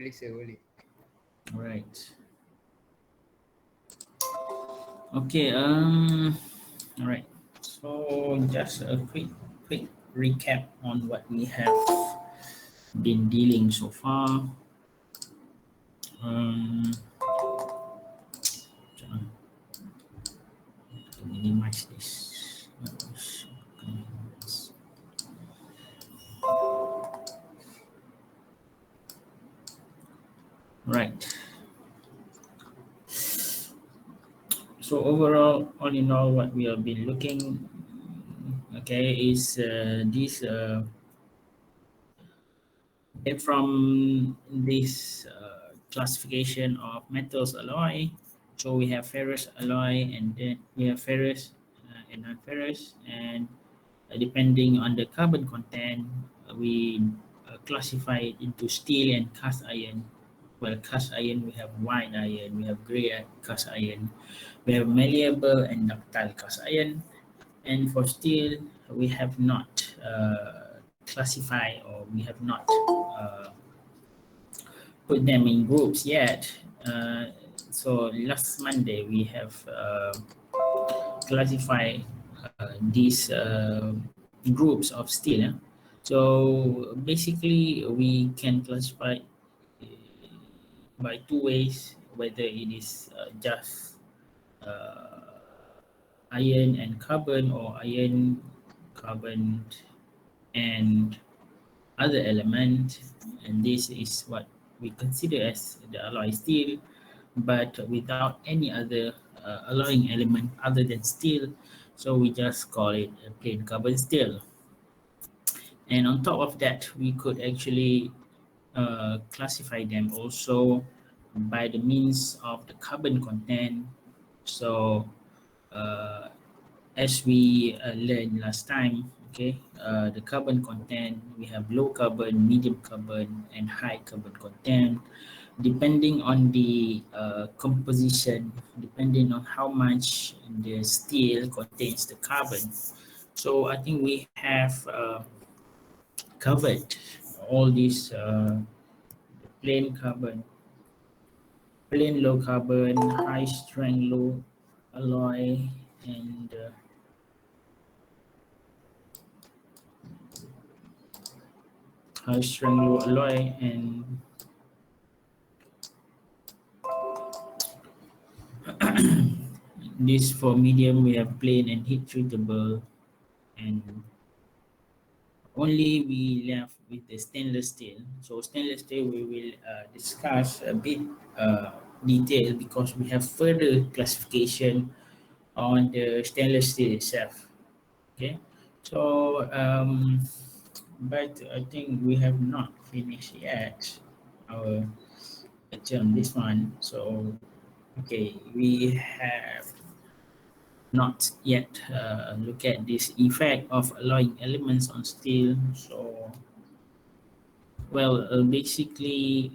Periksa boleh. Alright. Okay, alright. So just a quick recap on what we have been dealing so far. To minimize this. Right. So overall, all in all, what we have been looking, okay, is this from this classification of metals alloy. So we have ferrous alloy, and then we have ferrous and non-ferrous, and depending on the carbon content, we classify it into steel and cast iron. Well, cast iron, we have white iron, we have gray cast iron, we have malleable and ductile cast iron. And for steel, we have not classified, or we have not put them in groups yet. So last Monday, we have classified these groups of steel. So basically, we can classify by two ways, whether it is just iron and carbon, or iron, carbon, and other element. And this is what we consider as the alloy steel, but without any other alloying element other than steel. So we just call it a plain carbon steel. And on top of that, we could actually classify them also by the means of the carbon content. So as we learned last time, okay, the carbon content, we have low carbon, medium carbon, and high carbon content, depending on the composition, depending on how much the steel contains the carbon. So I think we have covered all these plain carbon, plain low carbon, high strength low alloy, and high strength low alloy, and this for medium, we have plain and heat treatable, and only we left with the stainless steel. So stainless steel we will discuss a bit detail, because we have further classification on the stainless steel itself. Okay, so but I think we have not finished yet our lecture on this one. So okay, we have not yet look at this effect of alloying elements on steel. So well, basically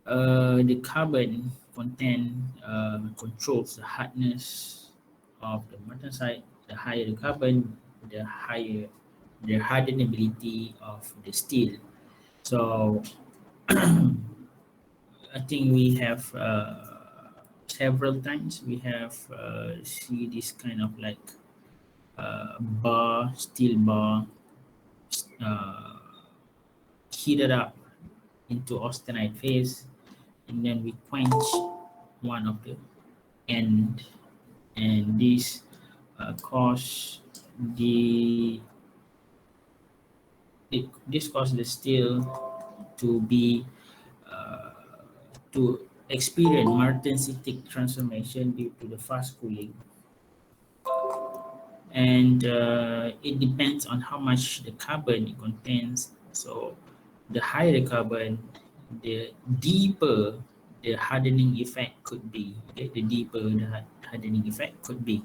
the carbon content controls the hardness of the martensite. The higher the carbon, the higher the hardenability of the steel. So I think we have several times we have see this kind of like bar, steel bar, heated up into austenite phase, and then we quench one of the end, and this cause this cause the steel to be to experience martensitic transformation due to the fast cooling. And it depends on how much the carbon it contains. So the higher the carbon, the deeper the hardening effect could be. Okay? The deeper the hardening effect could be.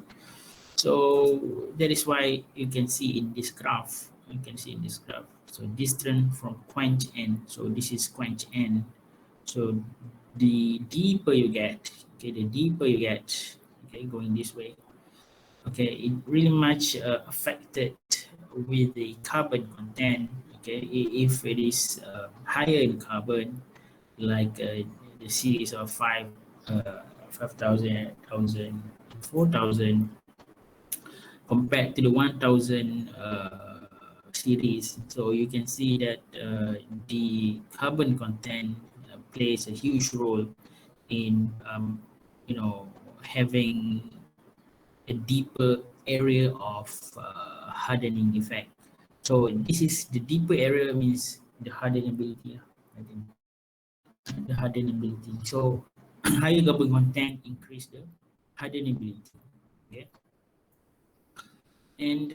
So that is why you can see in this graph, so distance from quench end. So this is quench end. So the deeper you get, okay, okay, going this way, okay, it really much affected with the carbon content, Okay, if it is higher in carbon, like the series of 5,000, 4,000, compared to the 1,000 series. So you can see that the carbon content plays a huge role in having a deeper area of hardening effect. So this is the deeper area means the hardenability. I think the hardenability. So higher carbon content increase the hardenability. Okay. And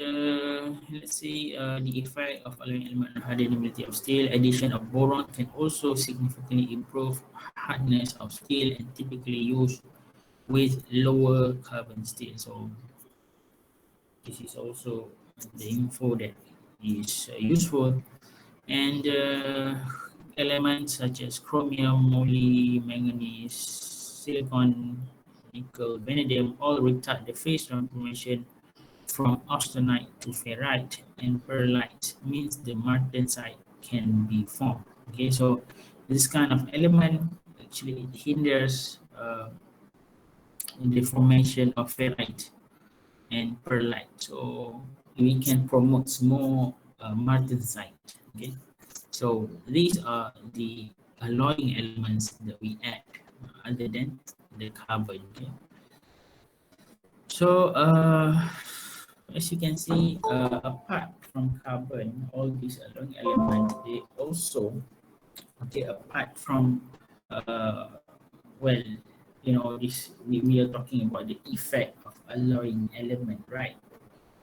let's say the effect of alloying element on hardenability of steel. Addition of boron can also significantly improve hardness of steel and typically used with lower carbon steel. So this is also the info that is useful. And elements such as chromium, moly, manganese, silicon, nickel, vanadium all retard the phase transformation from austenite to ferrite and pearlite, means the martensite can be formed. Okay, so this kind of element actually hinders the formation of ferrite and perlite. So we can promote more martensite. Okay, so these are the alloying elements that we add other than the carbon. Okay, so as you can see, apart from carbon, all these alloying elements, they also, okay, apart from well, this we are talking about the effect of alloying element, right?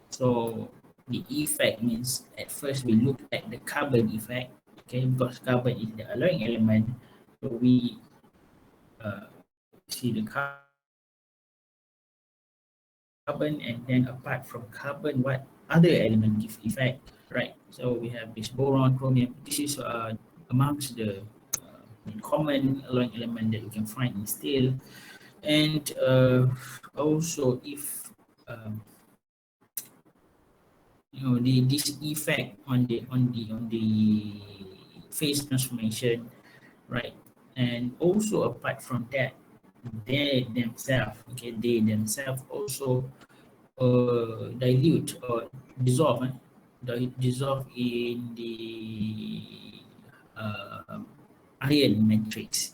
So the effect means at first we look at the carbon effect, okay, because carbon is the alloying element. So we see the carbon, and then apart from carbon, what other element give effect, right? So we have this boron, chromium. This is amongst the common alloying element that you can find in steel. And also if um, this effect on the phase transformation, right? And also apart from that, they themselves also dilute or dissolve dissolve in the uh, iron matrix,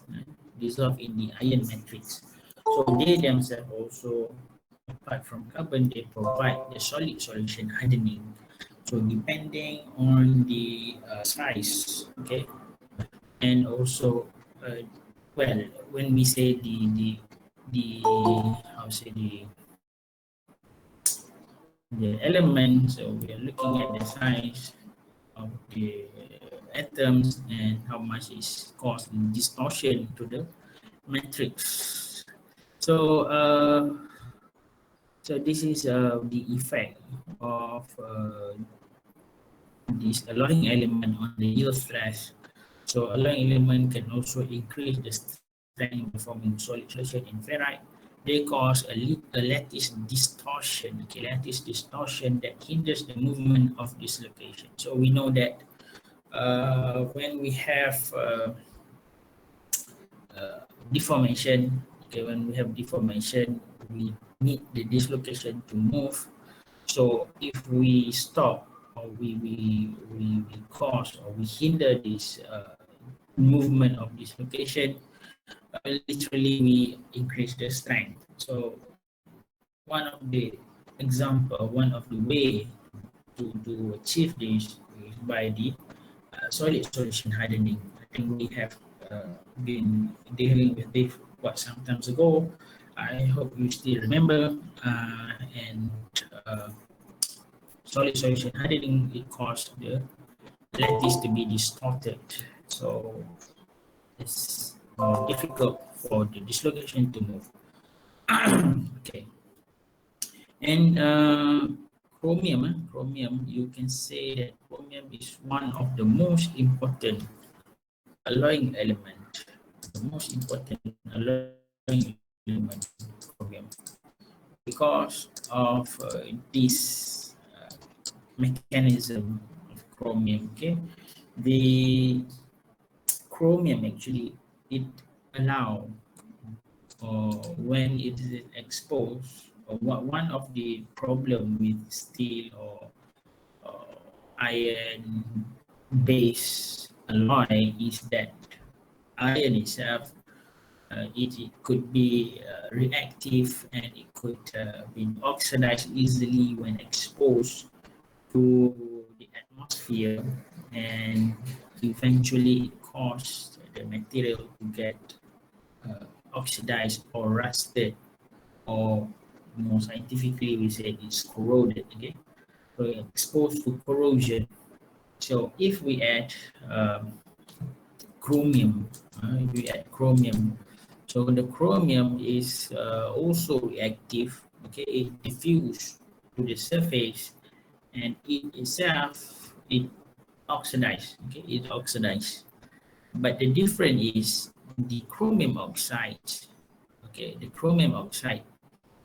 dissolve in the iron matrix. So they themselves also, apart from carbon, they provide the solid solution hardening. So depending on the size, okay, and also, uh, well, when we say the how say the element, so we are looking at the size of the atoms and how much is causing distortion to the matrix. So so this is the effect of this alloying element on the yield stress. So alloying element can also increase the strength by forming solid solution in ferrite. They cause a lattice distortion, okay, lattice distortion that hinders the movement of dislocation. So we know that when we have deformation, okay, when we have deformation, we need the dislocation to move. So if we stop or we cause or we hinder this movement of dislocation, literally we increase the strength. So one of the example, one of the way to achieve this is by the solid solution hardening. I think we have been dealing with this quite some times ago. I hope you still remember. And solid solution hardening, it caused the lattice to be distorted. So it's more difficult for the dislocation to move. Okay. And chromium, you can say that chromium is one of the most important alloying element, the most important alloying element, chromium, because of this mechanism of chromium. Okay, the chromium actually it allow, or when it is exposed, or one of the problem with steel or iron based alloy is that iron itself, it could be reactive, and it could be oxidized easily when exposed to the atmosphere, and eventually it caused the material to get oxidized or rusted, or more scientifically we say it's corroded. Okay, so exposed to corrosion. So if we add chromium, if we add chromium, so the chromium is also reactive. Okay, it diffuse to the surface, and it itself it oxidize. Okay, it oxidize. But the difference is the chromium oxide. Okay, the chromium oxide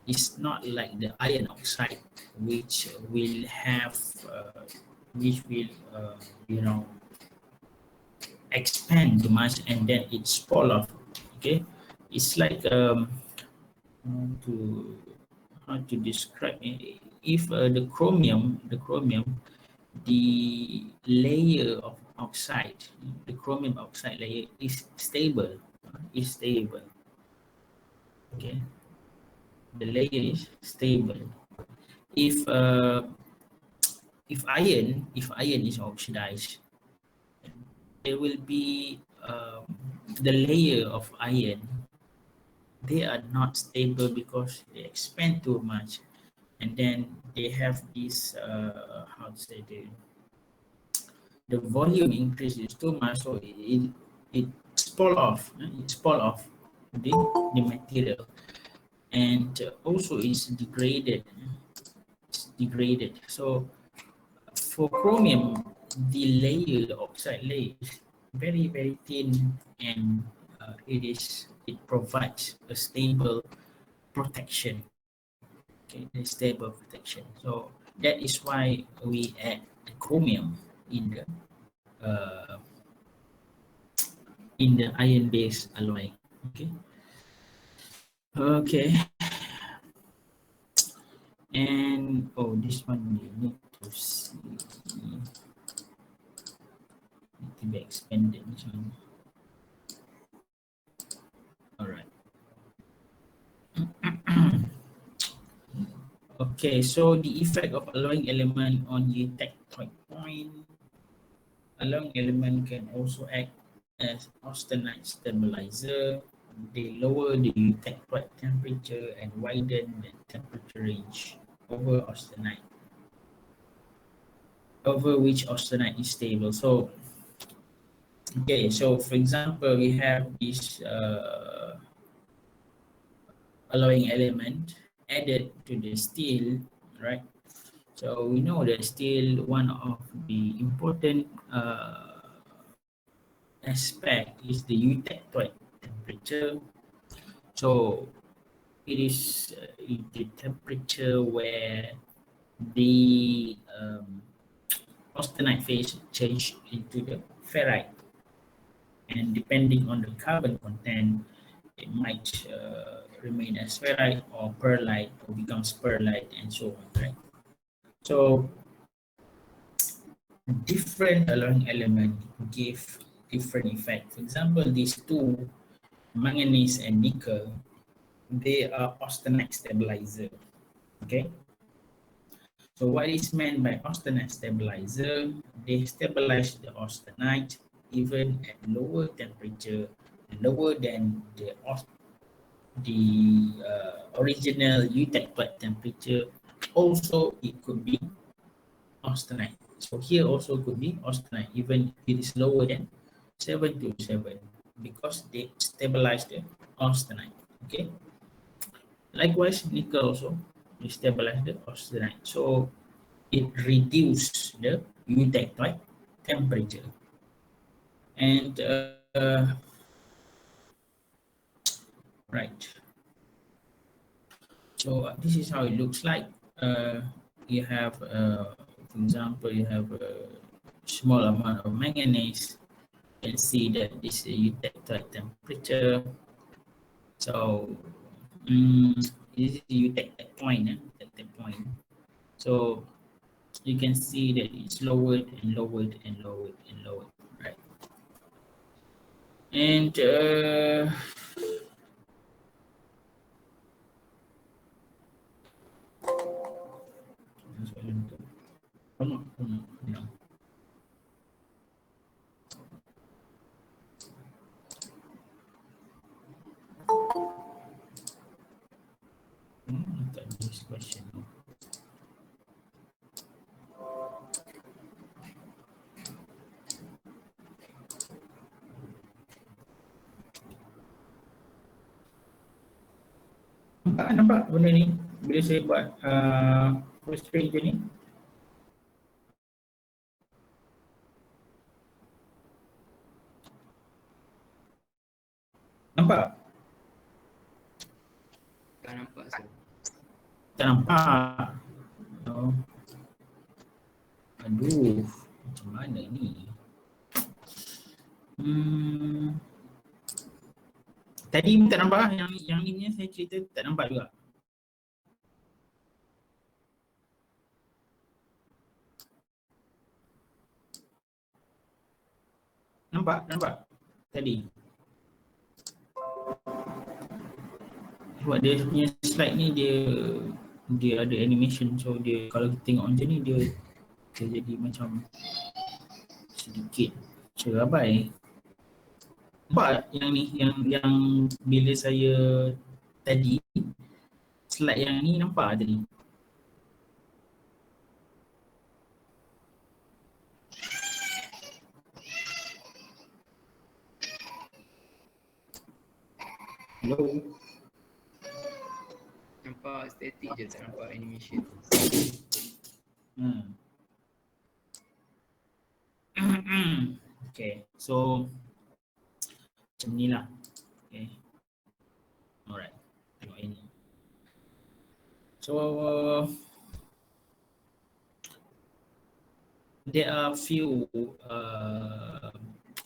is not like the iron oxide, which will have, which will, you know, expand too much and then it spoil off. Okay, it's like how to how to describe it. If the layer of oxide, the chromium oxide layer is stable, okay, the layer is stable. If if iron is oxidized, there will be the layer of iron, they are not stable because they expand too much, and then they have this how to say, the volume increases too much, so it spoil off, the, the material, and also it's degraded. So for chromium, the layer, the oxide layer, is very very thin, and it provides a stable protection. Okay, a stable protection. So that is why we add the chromium uh, in the iron-based alloy. Okay. Okay. And oh, this one you need to see. Need to be expanded. This one. All right. Okay, so the effect of alloying element on the tectonic point. Alloying element can also act as Austenite stabilizer. They lower the tectonic temperature and widen the temperature range over austenite, over which austenite is stable. So, okay, so for example, we have this alloying element added to the steel, right? So we know that steel, one of the important aspect is the eutectoid temperature. So it is the temperature where the austenite phase change into the ferrite, and depending on the carbon content, it might remain as ferrite or pearlite, or becomes pearlite, and so on, right? So different alloying element give different effect. For example, these two, manganese and nickel, they are austenite stabilizer. Okay. So what is meant by austenite stabilizer? They stabilize the austenite even at lower temperature, lower than the original eutectoid temperature. Also, it could be austenite. So here also could be austenite, even if it is lower than 727, because they stabilize the austenite. Okay. Likewise, nickel also they stabilize the austenite. So it reduces the eutectoid temperature. And right. So this is how it looks like. You have, for example, you have small amount of manganese, you can see that this is eutectoid temperature. So this is eutectoid point, eutectoid point. So you can see that it's lowered and lowered and lowered and lowered, right? And no. Look at this question. Nampak benda ni bila saya buat first page je ni. Nampak? Tak nampak sir. Tak nampak. Oh. Aduh, macam mana ni? Tadi tak nampak, yang ni punya saya cerita tak nampak juga. Nampak tadi. Sebab dia punya slide ni dia ada animation, so dia kalau kita tengok macam ni dia jadi macam sedikit cerabai. Nampak yang ni, yang bila saya tadi slide yang ni nampak tadi. Hello. Nampak static je, tak nampak animation. Okay, so macam ni lah. Okay. Alright, tengok ini. So there are few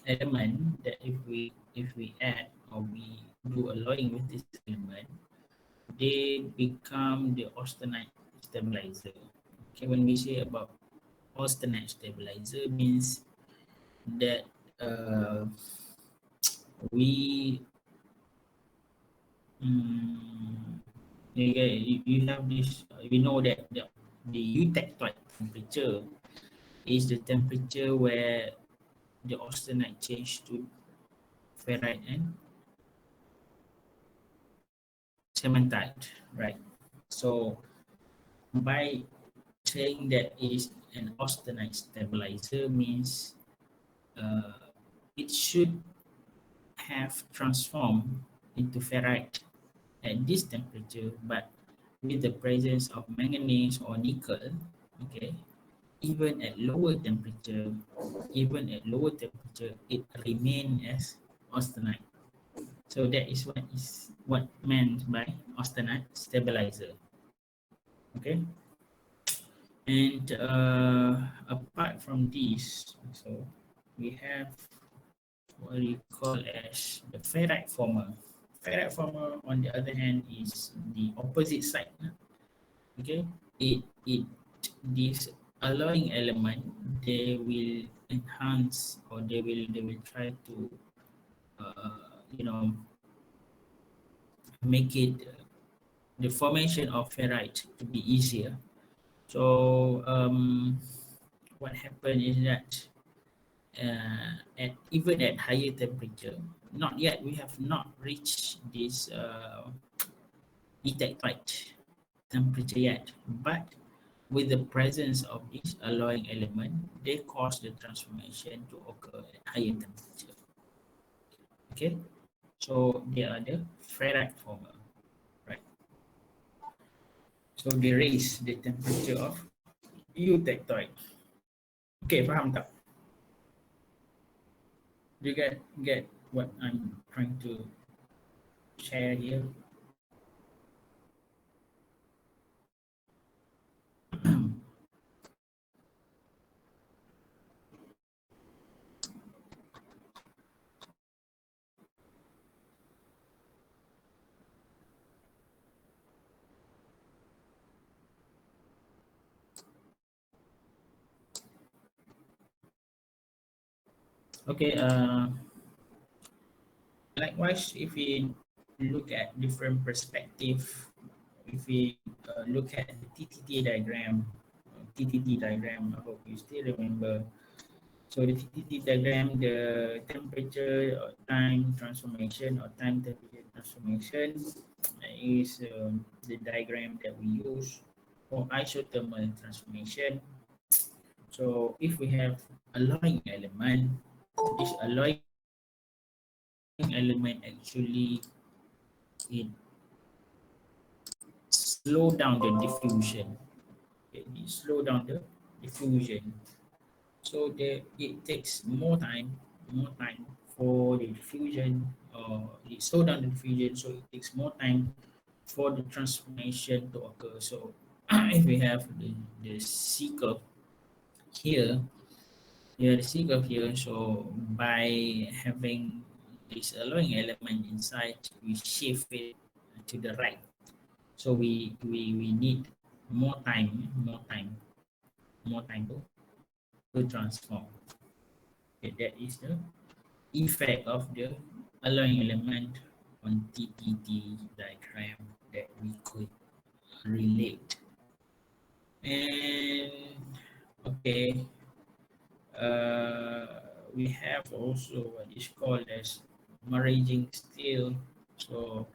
element that if we add or we do alloying with this element, they become the austenite stabilizer. Okay, when we say about austenite stabilizer means that we you have this, we know that the eutectoid temperature is the temperature where the austenite change to ferrite and cementite, right? So by saying that is an austenite stabilizer means it should have transformed into ferrite at this temperature, but with the presence of manganese or nickel, okay, even at lower temperature, it remains as austenite. So that is what meant by austenite stabilizer. Okay. And apart from this, so we have what we call as the ferrite former. Ferrite former, on the other hand, is the opposite side. Okay, this alloying element, they will enhance or they will try to make it the formation of ferrite to be easier. So what happened is that even at higher temperature, not yet, we have not reached this eutectoid temperature yet, but with the presence of this alloying element, they cause the transformation to occur at higher temperature. Okay, so they are the ferrite former, right? So they raise the temperature of eutectoid. Okay, faham tak? Do you get what I'm trying to share here? Okay, likewise, if we look at different perspective, if we look at the TTT diagram, I hope you still remember. So the TTT diagram, the temperature or time transformation or time temperature transformation is the diagram that we use for isothermal transformation. So if we have alloying element, this alloying element actually it slow down the diffusion. It slow down the diffusion. So it takes more time for the diffusion, or it slow down the diffusion. So it takes more time for the transformation to occur. So if we have the C curve here, the C curve here. So by having this alloying element inside, we shift it to the right. So we need more time to transform. Okay, that is the effect of the alloying element on TTT diagram that we could relate. And okay, we have also what is called as maraging steel. So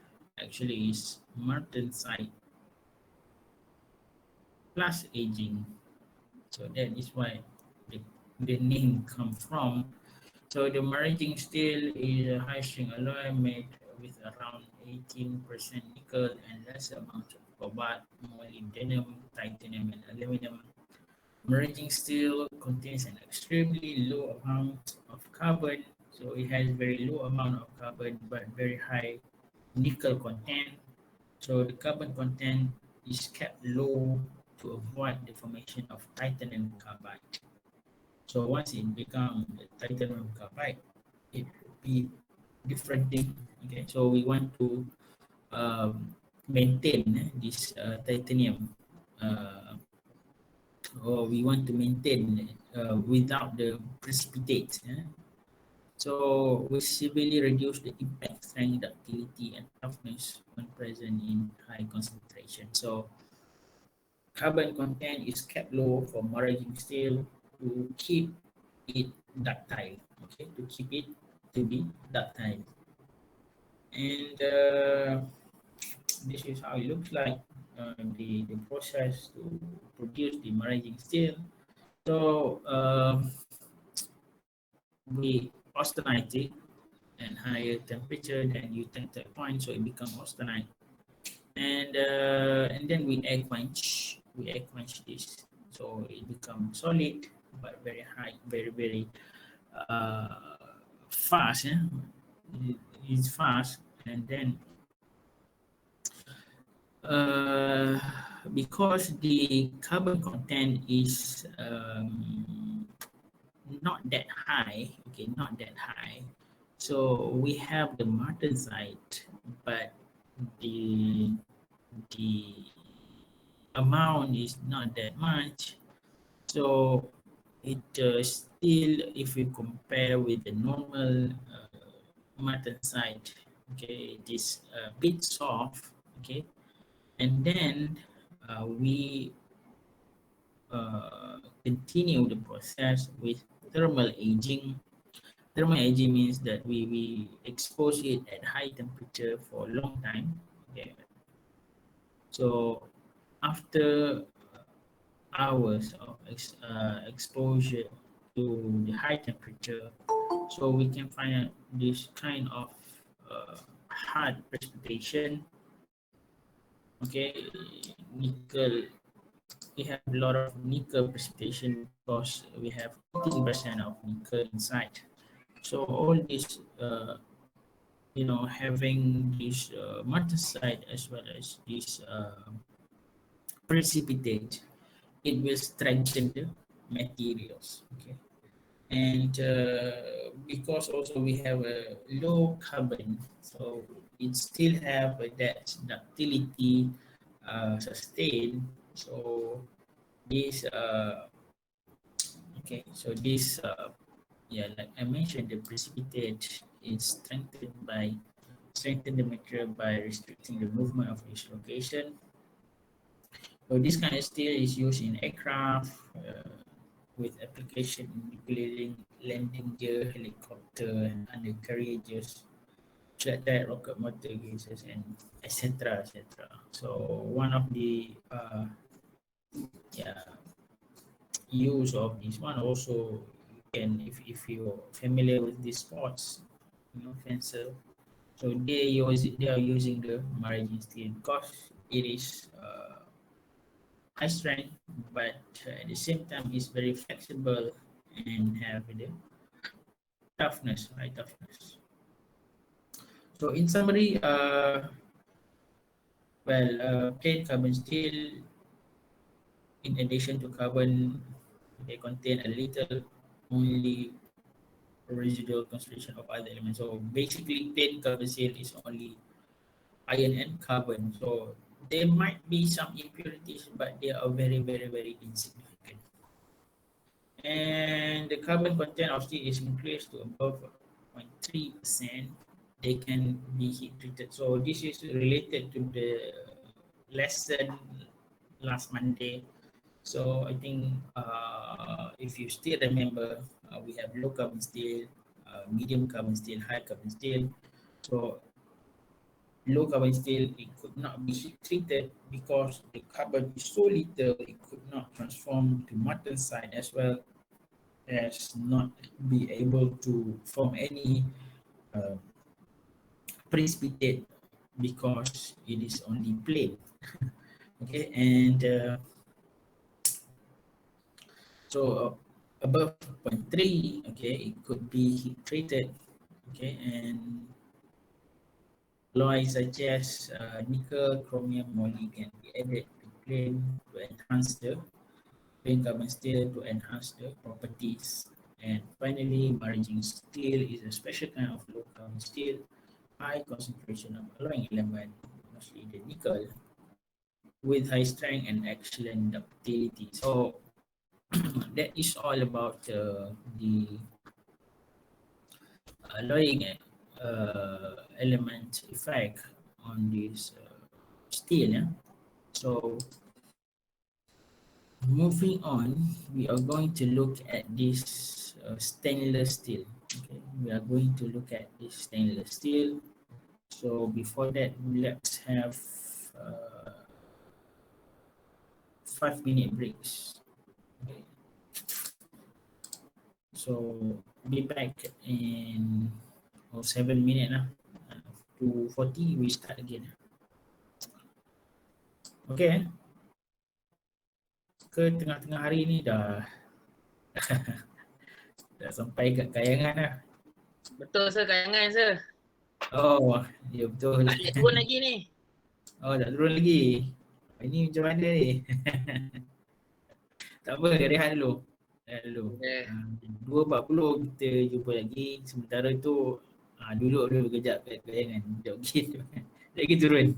actually it's martensite plus aging. So that is why the name come from. So the maraging steel is a high strength alloy made with around 18% nickel and less amount of cobalt, molybdenum, titanium, and aluminum. Maraging steel contains an extremely low amount of carbon, so it has very low amount of carbon but very high nickel content. So the carbon content is kept low to avoid the formation of titanium carbide. So once it becomes titanium carbide, it will be different thing. Okay, so we want to maintain this titanium, uh, or we want to maintain without the precipitate. So we severely reduce the impact strength, ductility, and toughness when present in high concentration. So carbon content is kept low for maraging steel to keep it ductile. Okay, to keep it to be ductile. And this is how it looks like, the process to produce the maraging steel. So we austenite it at higher temperature, then you take that point, so it becomes austenite. And then we egg quench this, so it becomes solid but very high, very uh, fast. It's fast, and then uh, because the carbon content is not that high, okay, not that high. So we have the martensite, but the the amount is not that much. So it still, if we compare with the normal martensite, okay, it is a bit soft, okay, and then we continue the process with thermal aging. Thermal aging means that we expose it at high temperature for a long time. Okay. So after hours of exposure to the high temperature, so we can find this kind of hard precipitation. Okay, nickel. We have a lot of nickel precipitation because we have 18% of nickel inside. So all this, having this martensite as well as this precipitate, it will strengthen the materials. Okay, and because also we have a low carbon, so it still have that ductility sustained. So this okay, so this yeah, like I mentioned, the precipitate is strengthen the material by restricting the movement of its location. So this kind of steel is used in aircraft with application in nuclear landing gear, helicopter, and undercarriages, flat tire rocket motor cases, and etc. etc. So one of the yeah, use of this one also, you can, if you're familiar with these sports, fencer, so they are using the marine steel because it is high strength, but at the same time it's very flexible and have the toughness, high toughness. So in summary, plain carbon steel, in addition to carbon, they contain a little only residual concentration of other elements. So basically, plain carbon steel is only iron and carbon. So there might be some impurities, but they are very, very, very insignificant. And the carbon content of steel is increased to above 0.3%. They can be heat treated. So this is related to the lesson last Monday. So I think if you still remember, we have low carbon steel, medium carbon steel, high carbon steel. So low carbon steel, it could not be heat treated because the carbon is so little, it could not transform to martensite, as well as not be able to form any uh, precipitate because it is only plain. Okay, and so above 0.3, okay, it could be heat treated. Okay, and alloys such as nickel, chromium, moly can be added to plain to enhance the plain carbon steel to enhance the properties. And finally, marine steel is a special kind of low carbon steel, high concentration of alloying element, mostly the nickel, with high strength and excellent ductility. So that is all about the alloying element effect on this steel. Yeah? So moving on, we are going to look at this stainless steel. Okay, we are going to look at this stainless steel. So before that, let's have 5 minute breaks. Okay. So be back in 7 minutes lah. 2:40 we start again. Okay. Ke tengah-tengah hari ni dah dah sampai kat Kayangan lah. Betul sir, Kayangan sir. Oh, ya betul. Tak boleh turun lagi ni. Oh, tak turun lagi. Ini macam mana ni? Tak apa, rehat dulu. Rehat dulu. Okay. 2.40 kita jumpa lagi. Sementara tu duduk dulu kejap kat Kayangan. Sekejap lagi turun.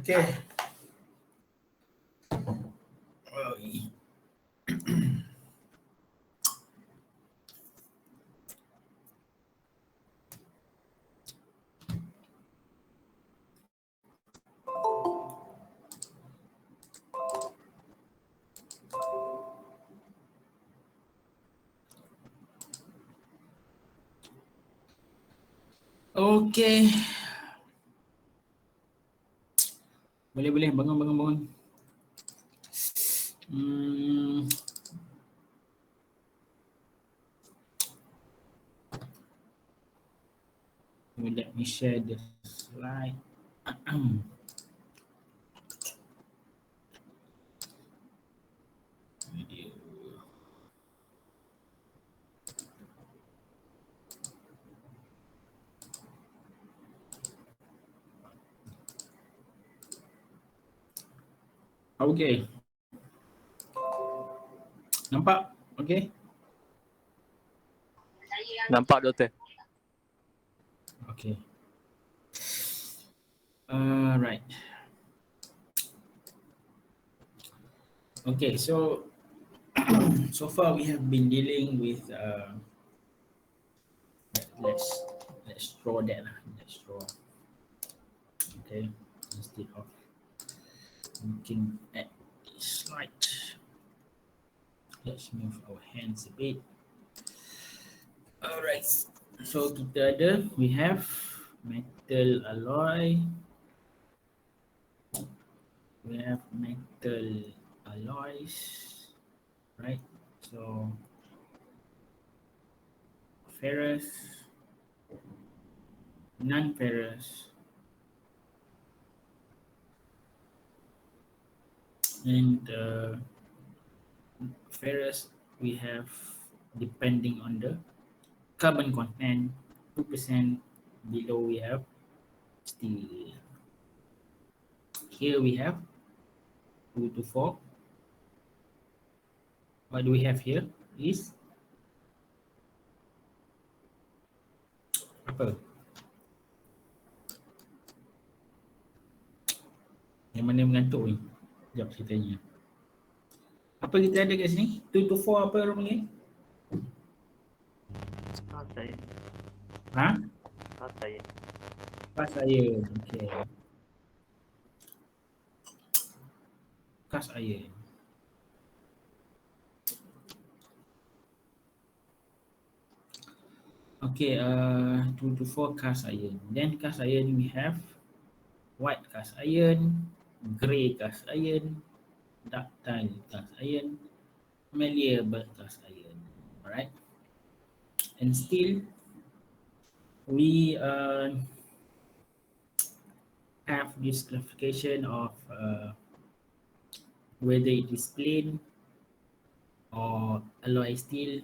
Okay. Oh, okay. Boleh, bangun. Let me share the slide. Video. Okay. Nampak? Okay. Nampak doktor. Okay. Right. Okay, so so far we have been dealing with let's draw that. Let's draw. Okay, instead of looking at this slide, let's move our hands a bit. Alright, so we have metal alloy. We have metal alloys, right? So ferrous, non-ferrous, and ferrous we have, depending on the carbon content, 2%. Below we have steel. Here we have 2 to 4. What do we have here is apa? Yang mana mengantuk ni? Sekejap saya tanya. Apa kita ada kat sini? 2 to 4 apa orang panggil? Saya. Ha? Saya. Cast iron. Okay. Cast iron. Okay, 2 to 4 cast iron. Then cast iron we have white cast iron, grey cast iron, ductile cast iron, malleable cast iron. Alright. And still we have this classification of whether it is plain or alloy steel,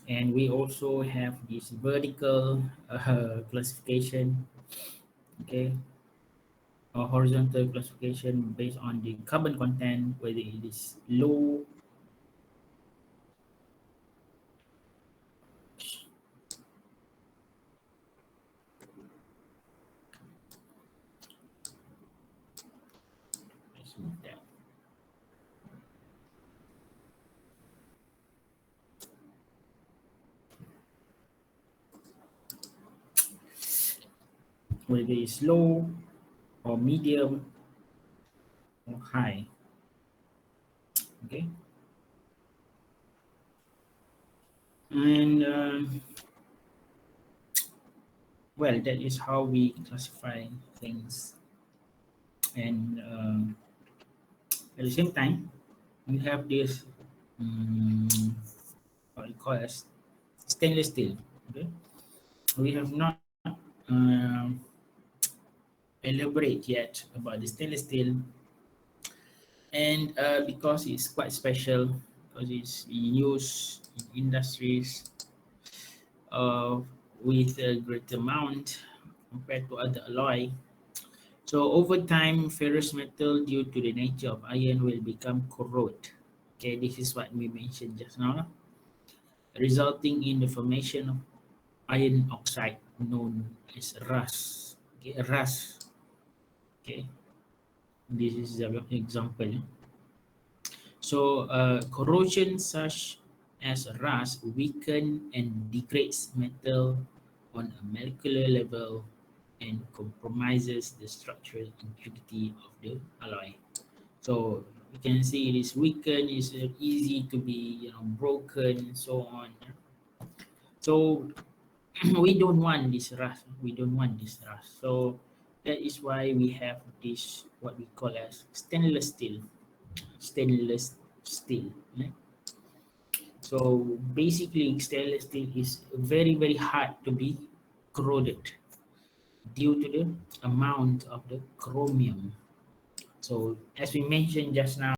and we also have this vertical classification, okay, or horizontal classification based on the carbon content, whether it is low let's move that. Whether it's low or medium or high. Okay. And well, that is how we classify things. And at the same time, we have this what we call as stainless steel. Okay. We have not elaborate yet about the stainless steel, and because it's quite special, because it's used in industries with a great amount compared to other alloy. So over time, ferrous metal, due to the nature of iron, will become corrode. Okay, this is what we mentioned just now, resulting in the formation of iron oxide known as rust. Okay, rust. Okay, this is the example. So corrosion such as rust weaken and degrades metal on a molecular level and compromises the structural integrity of the alloy. So you can see it is weakened, it's easy to be broken, so on. So we don't want this rust. We don't want this rust. So that is why we have this what we call as stainless steel. Stainless steel. Right? So basically, stainless steel is very hard to be corroded due to the amount of the chromium. So as we mentioned just now,